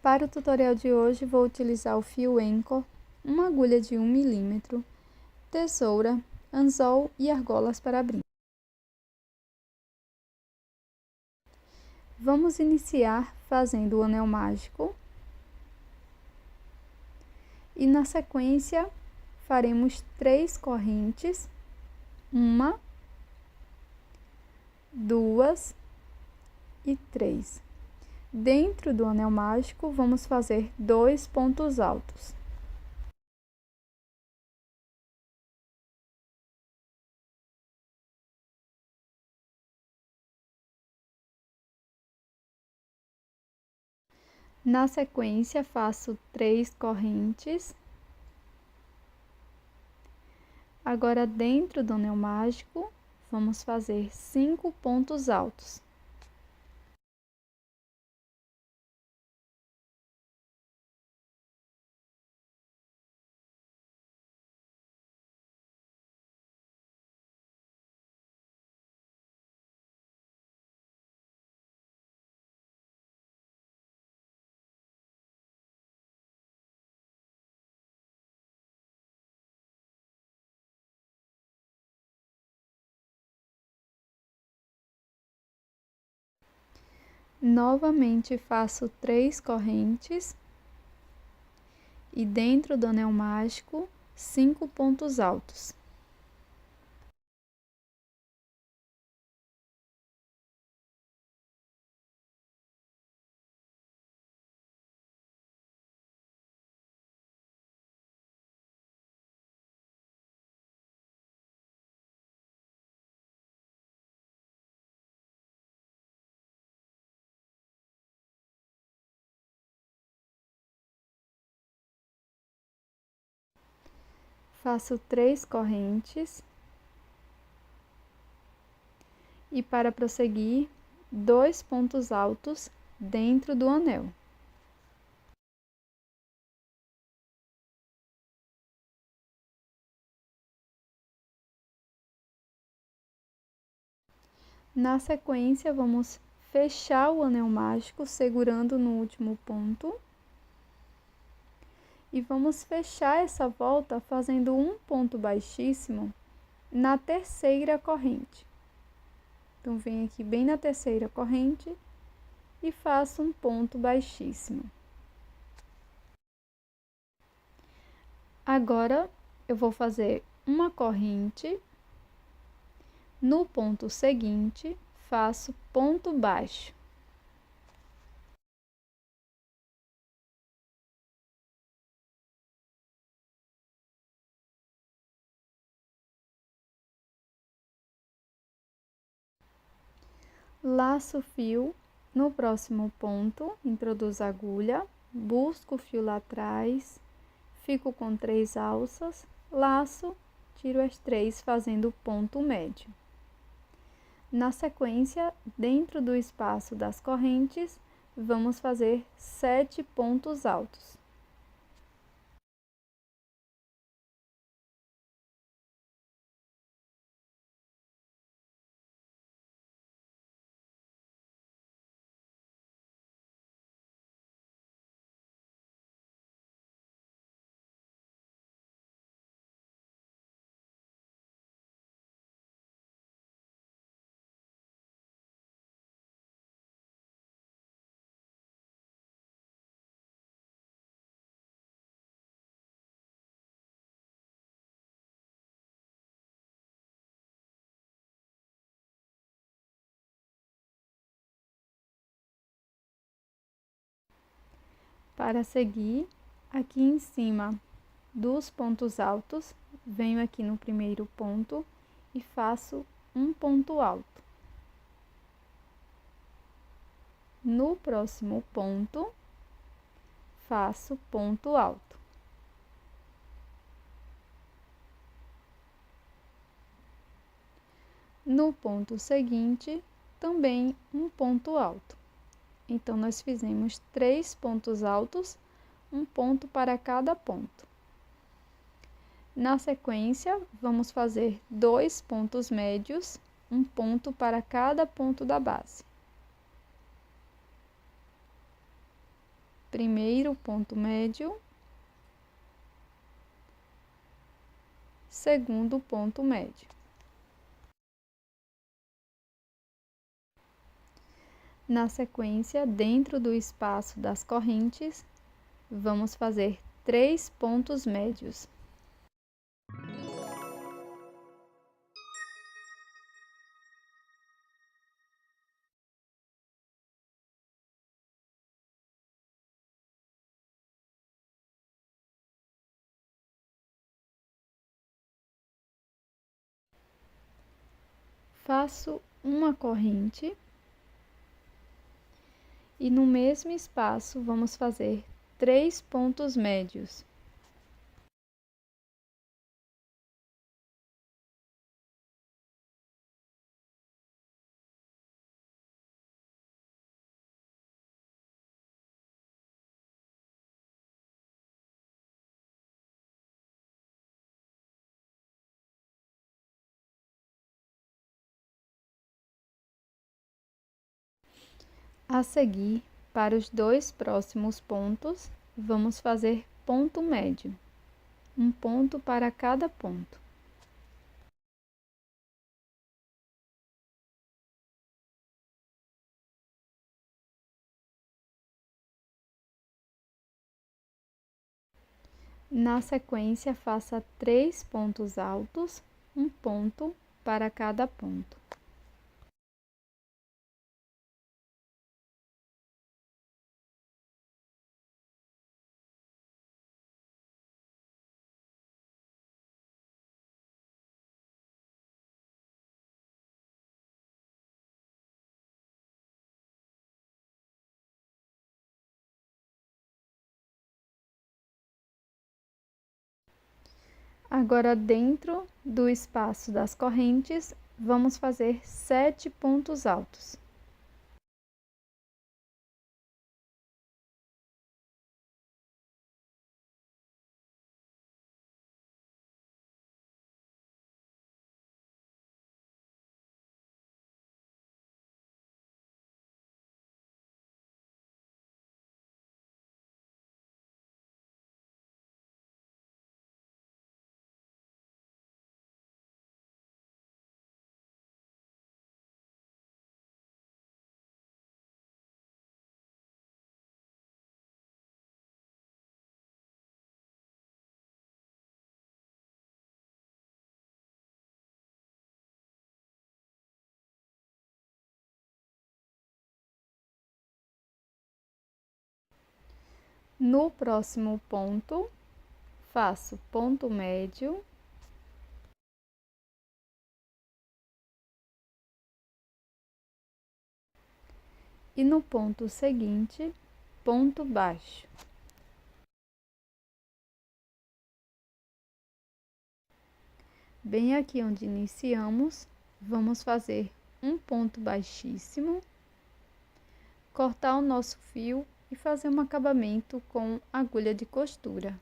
Para o tutorial de hoje, vou utilizar o fio Anchor, uma agulha de 1 mm, tesoura, anzol e argolas para brinco. Vamos iniciar fazendo o anel mágico e na sequência faremos 3 correntes, 1, 2 e 3. Dentro do anel mágico, vamos fazer 2 pontos altos. Na sequência, faço 3 correntes. Agora, dentro do anel mágico, vamos fazer 5 pontos altos. Novamente faço 3 correntes e dentro do anel mágico 5 pontos altos. Faço 3 correntes e para prosseguir, 2 pontos altos dentro do anel. Na sequência, vamos fechar o anel mágico segurando no último ponto. E vamos fechar essa volta fazendo um ponto baixíssimo na terceira corrente. Então, venho aqui bem na terceira corrente e faço um ponto baixíssimo. Agora, eu vou fazer uma corrente. No ponto seguinte, faço ponto baixo. Laço o fio no próximo ponto, introduzo a agulha, busco o fio lá atrás, fico com 3 alças, laço, tiro as 3 fazendo ponto médio. Na sequência, dentro do espaço das correntes, vamos fazer 7 pontos altos. Para seguir, aqui em cima dos pontos altos, venho aqui no primeiro ponto e faço um ponto alto. No próximo ponto, faço ponto alto. No ponto seguinte, também um ponto alto. Então, nós fizemos 3 pontos altos, um ponto para cada ponto. Na sequência, vamos fazer 2 pontos médios, um ponto para cada ponto da base. primeiro ponto médio, segundo ponto médio. Na sequência, dentro do espaço das correntes, vamos fazer 3 pontos médios. Faço uma corrente e no mesmo espaço vamos fazer 3 pontos médios. A seguir, para os 2 próximos pontos, vamos fazer ponto médio, um ponto para cada ponto. Na sequência, faça 3 pontos altos, um ponto para cada ponto. Agora, dentro do espaço das correntes, vamos fazer 7 pontos altos. No próximo ponto, faço ponto médio, e no ponto seguinte, ponto baixo. Bem aqui onde iniciamos, vamos fazer um ponto baixíssimo, cortar o nosso fio e fazer um acabamento com agulha de costura.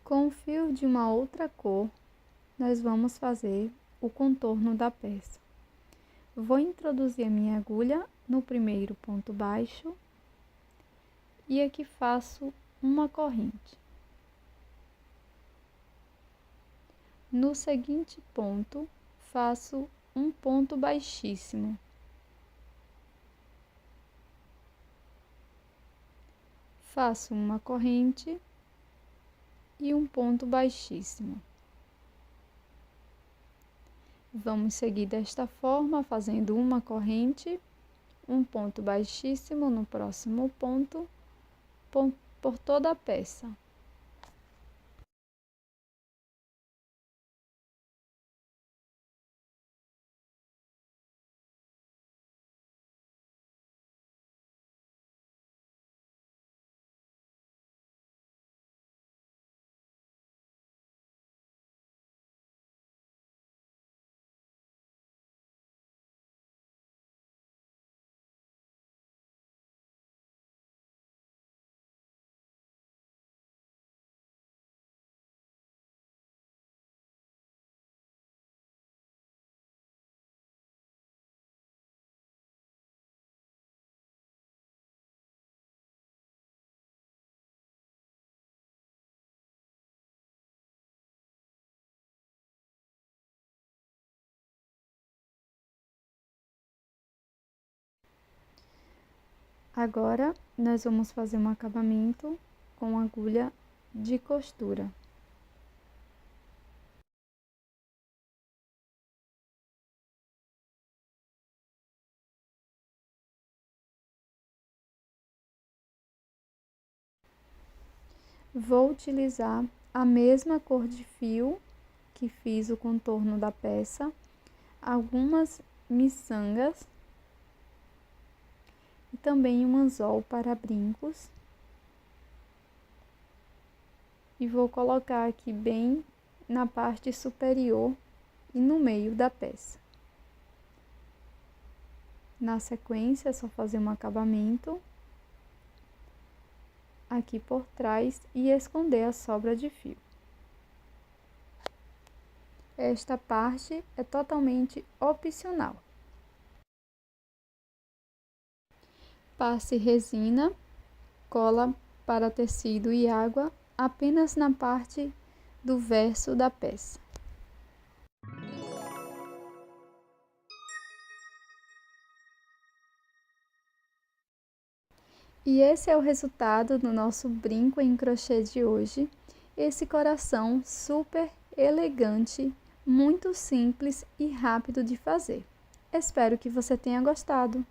Com o fio de uma outra cor, nós vamos fazer o contorno da peça. Vou introduzir a minha agulha no primeiro ponto baixo e aqui faço uma corrente. No seguinte ponto, faço um ponto baixíssimo. Faço uma corrente e um ponto baixíssimo. Vamos seguir desta forma, fazendo uma corrente, um ponto baixíssimo no próximo ponto, por toda a peça. Agora, nós vamos fazer um acabamento com agulha de costura. Vou utilizar a mesma cor de fio que fiz o contorno da peça, algumas miçangas e também um anzol para brincos. E vou colocar aqui bem na parte superior e no meio da peça. Na sequência, é só fazer um acabamento aqui por trás e esconder a sobra de fio. Esta parte é totalmente opcional. Passe resina, cola para tecido e água apenas na parte do verso da peça. E esse é o resultado do nosso brinco em crochê de hoje. Esse coração super elegante, muito simples e rápido de fazer. Espero que você tenha gostado.